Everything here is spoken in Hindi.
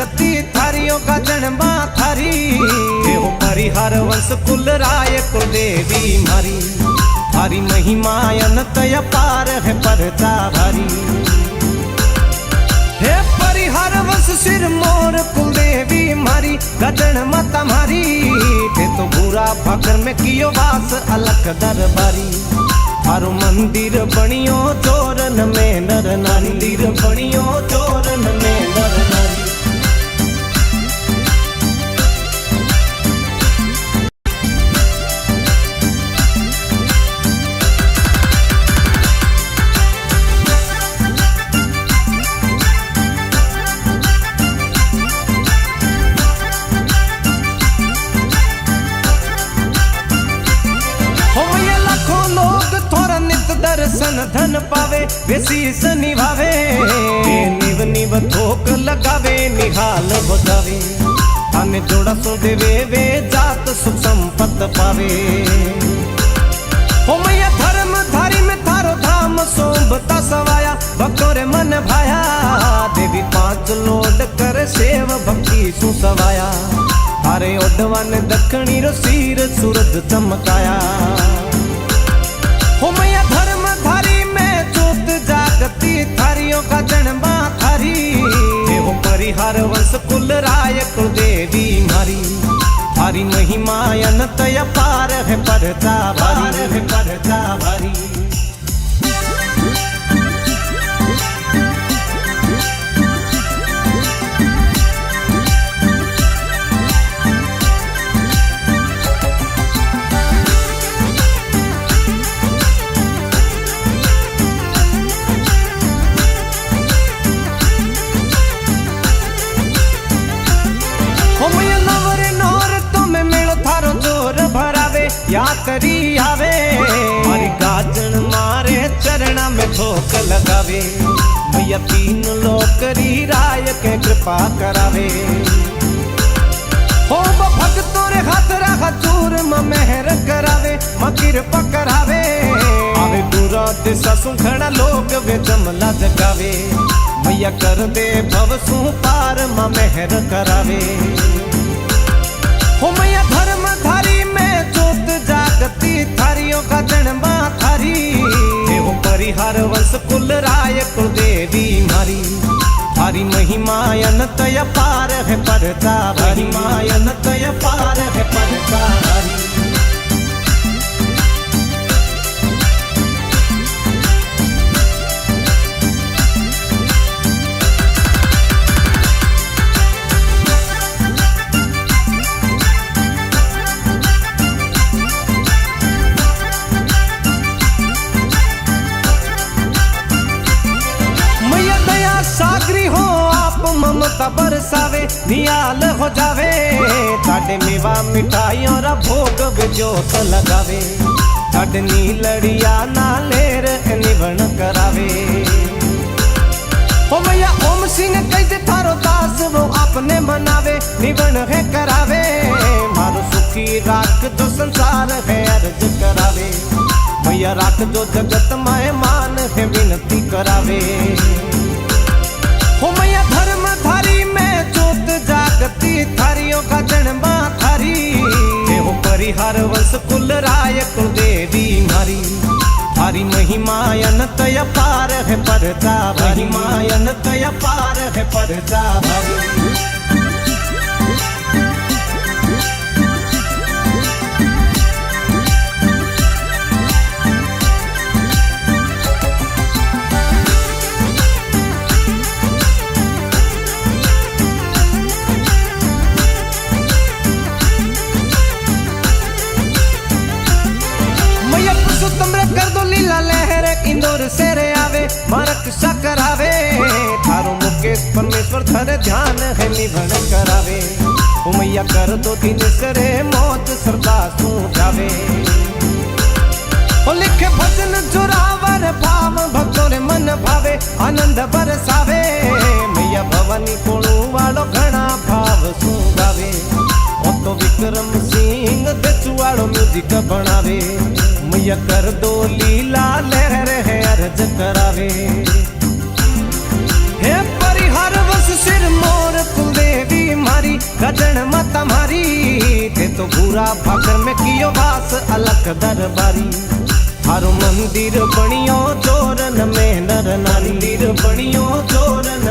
जागती थारियों का जन्मा थारी हो परिहार वंश कुल राय कुलदेवी मारी थारी महिमा अनंत अपार है परता भारी हे परिहार वंश सिर मोर कुलदेवी मारी गजन माता मारी ते तो बुरा भागर में कियो वास अलख दरबारी थारो मंदिर बनियो चोरन में नर नारी मंदिर बनियो चोरन में नर नारी दर्शन धन पावे वे शीस निभावे निव निव थोक लगावे निहाल बजावे थाने जोड़ा सो देवे वे जात सुख संपत पावे हो मैया धर्म धारी में थारो धाम सोभता सवाया भक्तों रे मन भाया देवी पांच लोड कर सेव भक्ति सु सवाया थारे ओडवान दक्षिणी रो सिर सूरज चमकाया हो मैया धर्म धारी में जोत जागती थारियों का जन्मा थारी हो परिहार वंश कुल राय कुलदेवी मारी थारी महिमा अनंत अपार है परता भारी है परता भारी यात्री आवे मारी गाजन मारे चरणा में ठोक लगावे भैया तीन लोकरी राय के कृपा करावे हो भक्तों रे हाथ रखा चूर मेहर करावे कृपा करावे आवे दूरा दिशा सुखड़ा लोग वे जमला जगावे भैया कर दे भव सु पार मेहर करावे हो मैया धर्म धारी में जोत जागती थारियों का जन्मा थारी हो परिहार वंश कुल राय कुलदेवी मारी थारी महिमा अनंत अपार है परता महिमा अनंत अपार है परता भारी ममता बरसावे नियाल हो जावे ताडे मेवा मिठाइयों रा भोग बेजोत लगावे ताडे नीलड़िया नालेर निवण करावे ओ मैया ओम सिंह कहते थारो दास वो अपने मनावे निवण है करावे मारो सुखी राख जो संसार है अर्ज करावे मैया राख जो जगत माए मान है विनती करावे हो मैया धर्म धारी में जोत जागती थारियों का जन्मा थारी हो परिहार वंश कुल राय कुलदेवी मारी थारी महिमा अनंत अपार है परता महिमा अनंत अपार है परता भारी इंदौर से रे आवे मारक करावे थारो मुकेश परमेश्वर थारे ध्यान है निभन करावे ओ मैया कर दो दिन सरे मौत सरदा सू जावे ओ लिखे भजन जोरावर भाव भक्तों रे मन भावे आनंद बरसावे मैया भवानी कोणु वालो घना भाव सू गावे ओ तो विक्रम सिंह दचुवाड़ो म्यूजिक बनावे मैया कर दो लीला लहर है अर्ज करावे हे परिहार वस सिर मोर कुलदेवी गजन मत मारी ते तो पूरा भाकर में कियो वास अलख दरबारी हारो मंदिर बनियो चोरन में नर नारी मंदिर बनियो चोरन